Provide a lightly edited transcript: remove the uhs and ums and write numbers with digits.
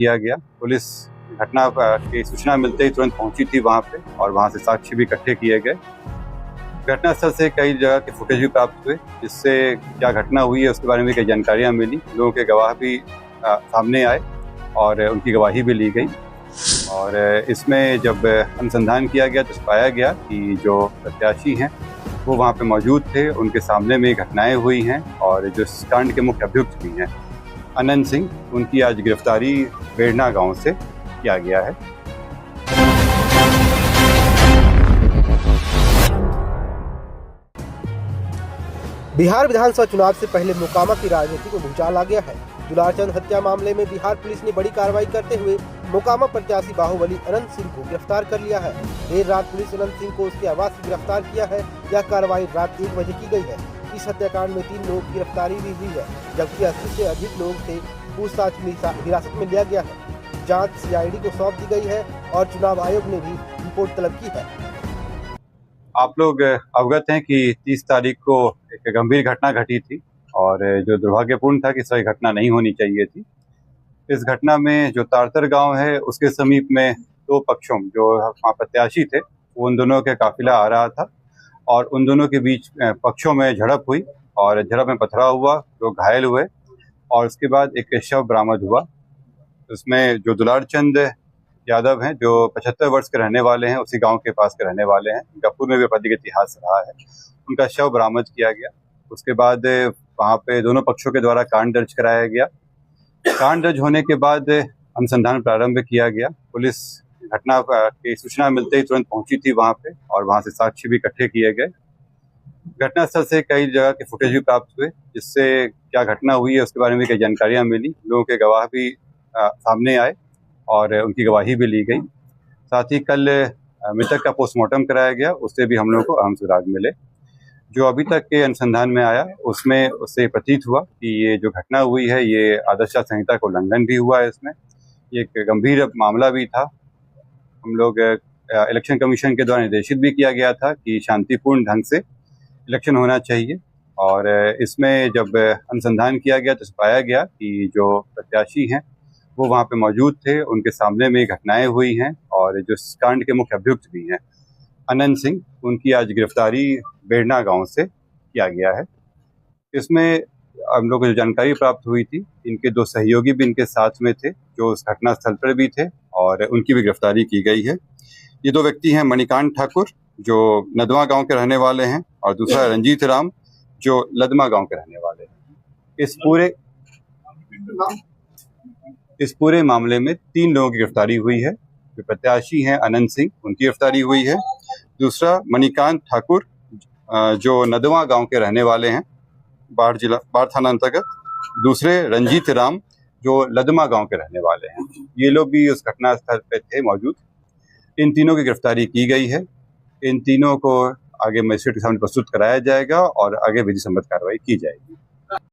किया गया। पुलिस घटना की सूचना मिलते ही तुरंत पहुंची थी वहां पे और वहां से साक्ष्य भी इकट्ठे किए गए। घटनास्थल से कई जगह के फुटेज भी प्राप्त हुए, जिससे क्या घटना हुई है उसके बारे में कई जानकारियां मिली। लोगों के गवाह भी सामने आए और उनकी गवाही भी ली गई। और इसमें जब अनुसंधान किया गया तो पाया गया कि जो प्रत्याशी हैं वो वहाँ पे मौजूद थे, उनके सामने में घटनाएं हुई हैं और जो इस कांड के मुख्य अभियुक्त भी हैं अनंत सिंह, उनकी आज गिरफ्तारी बेड़ना गांव से किया गया है। बिहार विधानसभा चुनाव से पहले मोकामा की राजनीति को भूचाल आ गया है। दुलारचंद हत्या मामले में बिहार पुलिस ने बड़ी कार्रवाई करते हुए मोकामा प्रत्याशी बाहुबली अनंत सिंह को गिरफ्तार कर लिया है। देर रात पुलिस अनंत सिंह को उसके आवास से गिरफ्तार किया है। यह कार्रवाई रात 1 बजे की गई है। इस हत्याकांड में 3 लोगों की गिरफ्तारी भी हुई है, जबकि 80 से अधिक लोगों से पूछताछ हिरासत में लिया गया है। जाँच CID को सौंप दी गई है और चुनाव आयोग ने भी रिपोर्ट तलब की है। आप लोग अवगत हैं कि 30 तारीख को एक गंभीर घटना घटी थी और जो दुर्भाग्यपूर्ण था कि सही घटना नहीं होनी चाहिए थी। इस घटना में जो तारतर गांव है उसके समीप में 2 पक्षों जो वहाँ प्रत्याशी थे, उन दोनों के काफिला आ रहा था और उन दोनों के बीच पक्षों में झड़प हुई और झड़प में पथराव हुआ, लोग घायल हुए और उसके बाद एक शव बरामद हुआ। उसमें जो दुलारचंद यादव हैं, जो 75 वर्ष के रहने वाले हैं, उसी गांव के पास के रहने वाले हैं, गफूर में भी आपराधिक इतिहास रहा है, उनका शव बरामद किया गया। उसके बाद वहां पे दोनों पक्षों के द्वारा कांड दर्ज कराया गया। कांड दर्ज होने के बाद अनुसंधान प्रारंभ किया गया। पुलिस घटना की सूचना मिलते ही तुरंत पहुंची थी वहां पे और वहां से साक्ष्य भी इकट्ठे किए गए। घटनास्थल से कई जगह के फुटेज भी प्राप्त हुए, जिससे क्या घटना हुई है उसके बारे में कई जानकारियां मिली। लोगों के गवाह भी सामने आए और उनकी गवाही भी ली गई। साथ ही कल मृतक का पोस्टमार्टम कराया गया, उससे भी हम लोगों को अहम सुराग मिले। जो अभी तक के अनुसंधान में आया उसमें उससे प्रतीत हुआ कि ये जो घटना हुई है ये आदर्श संहिता का उल्लंघन भी हुआ है। इसमें ये एक गंभीर मामला भी था। हम लोग इलेक्शन कमीशन के द्वारा निर्देशित भी किया गया था कि शांतिपूर्ण ढंग से इलेक्शन होना चाहिए और इसमें जब अनुसंधान किया गया तो पाया गया कि जो प्रत्याशी हैं वो वहाँ पे मौजूद थे, उनके सामने में घटनाएं हुई हैं और जो इस कांड के मुख्य अभियुक्त भी हैं अनंत सिंह, उनकी आज गिरफ्तारी बेड़ना गांव से किया गया है। इसमें हम लोग को जो जानकारी प्राप्त हुई थी, इनके 2 सहयोगी भी इनके साथ में थे जो उस घटना स्थल पर भी थे और उनकी भी गिरफ्तारी की गई है। ये 2 व्यक्ति हैं मणिकांत ठाकुर जो नदवा गांव के रहने वाले हैं और दूसरा रंजीत राम जो लदमा गांव के रहने वाले हैं। इस पूरे मामले में 3 लोगों की गिरफ्तारी हुई है। जो प्रत्याशी हैं अनंत सिंह, उनकी गिरफ्तारी हुई है। दूसरा मणिकांत ठाकुर जो नदवा गांव के रहने वाले हैं, बाढ़ थाना अंतर्गत। दूसरे रंजीत राम जो लदमा गांव के रहने वाले हैं। ये लोग भी उस घटना स्थल पे थे मौजूद। इन तीनों की गिरफ्तारी की गई है। इन तीनों को आगे मजिस्ट्रेट के सामने प्रस्तुत कराया जाएगा और आगे विधि सम्मत कार्रवाई की जाएगी।